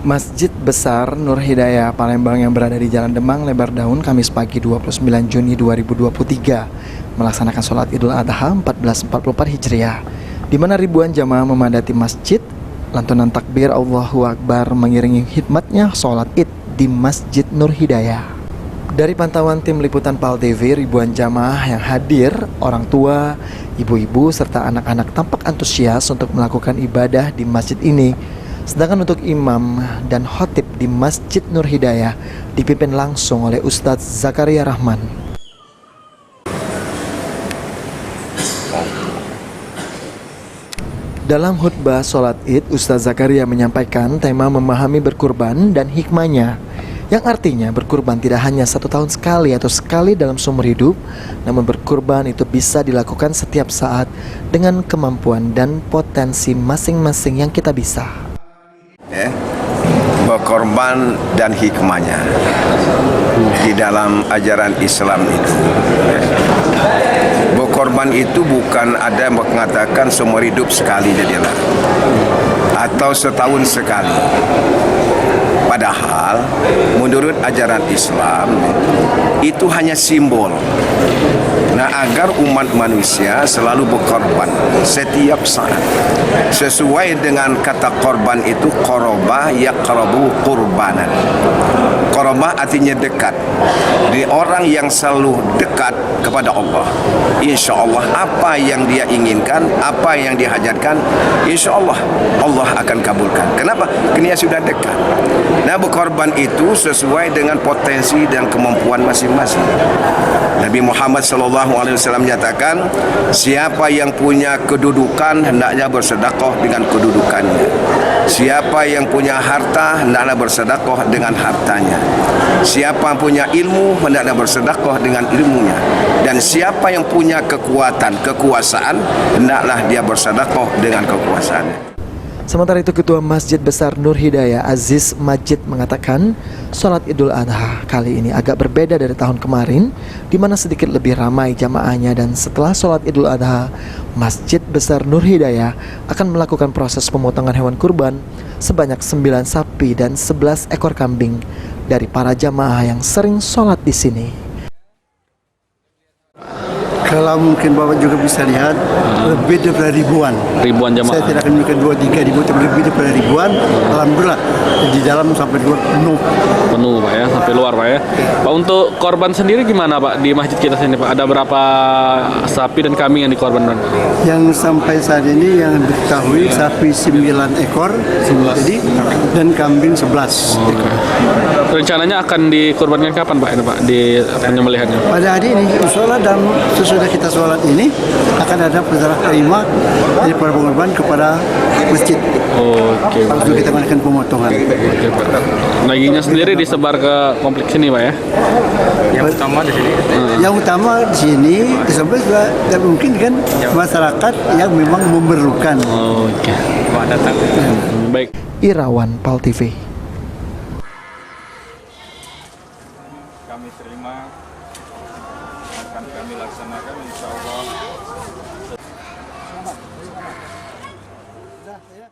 Masjid Besar Nur Hidayah Palembang yang berada di Jalan Demang Lebar Daun Kamis pagi 29 Juni 2023 melaksanakan sholat Idul Adha 1444 Hijriah, di mana ribuan jamaah memadati masjid. Lantunan takbir Allahu Akbar mengiringi hikmatnya sholat Id di Masjid Nur Hidayah. Dari pantauan tim liputan PAL TV, ribuan jamaah yang hadir, orang tua, ibu-ibu, serta anak-anak tampak antusias untuk melakukan ibadah di masjid ini. Sedangkan untuk imam dan khotib di Masjid Nur Hidayah dipimpin langsung oleh Ustadz Zakaria Rahman. Dalam khutbah sholat Id, Ustadz Zakaria menyampaikan tema memahami berkurban dan hikmahnya, yang artinya berkurban tidak hanya 1 tahun sekali atau sekali dalam seumur hidup, namun berkurban itu bisa dilakukan setiap saat dengan kemampuan dan potensi masing-masing yang kita bisa. Berkorban dan hikmahnya di dalam ajaran Islam itu. Berkorban itu bukan ada yang mengatakan seumur hidup sekali jadilah atau setahun sekali. Padahal menurut ajaran Islam itu hanya simbol. Nah, agar umat manusia selalu berkorban setiap saat. Sesuai dengan kata korban itu, qoroba yaqrabu qurbanan. Qoroba artinya dekat. Di orang yang selalu dekat kepada Allah, insya Allah apa yang dia inginkan, apa yang dia hajatkan, insya Allah Allah akan kabulkan. Kenapa? Karena sudah dekat. Nah, berkorban itu sesuai dengan potensi dan kemampuan masing-masing. Nabi Muhammad SAW menyatakan, siapa yang punya kedudukan hendaknya bersedekah dengan kedudukannya. Siapa yang punya harta hendaklah bersedekah dengan hartanya. Siapa yang punya ilmu hendaklah bersedekah dengan ilmunya. Dan siapa yang punya kekuasaan hendaklah dia bersedekah dengan kekuasaannya. Sementara itu, Ketua Masjid Besar Nur Hidayah Aziz Majid mengatakan sholat Idul Adha kali ini agak berbeda dari tahun kemarin, di mana sedikit lebih ramai jamaahnya, dan setelah sholat Idul Adha, Masjid Besar Nur Hidayah akan melakukan proses pemotongan hewan kurban sebanyak 9 sapi dan 11 ekor kambing dari para jamaah yang sering sholat di sini. Kalau mungkin Bapak juga bisa lihat, lebih daripada ribuan jamaah. Saya tidak akan menunjukkan 2-3 ribu, tapi lebih daripada ribuan. Alhamdulillah, di dalam sampai luar penuh Pak ya, sampai luar Pak ya. Pak, untuk korban sendiri gimana Pak di masjid kita sini Pak? Ada berapa sapi dan kambing yang dikorbankan? Yang sampai saat ini yang diketahui sapi 9 ekor, jadi dan kambing 11 ekor. Rencananya akan dikorbankan kapan Pak ini Pak di penyembelihannya? Pada hari ini, insya Allah dan sesudah kita sholat ini akan ada serah terima dari para pengorban kepada masjid. Oke. Untuk kita melakukan pemotongan. Oke Pak. Dagingnya sendiri disebar ke kompleks ini Pak ya? Yang utama di sini. Yang utama di sini disebar juga dan mungkin kan masyarakat yang memang memerlukan. Oke. Datang. Baik. Irawan PAL TV.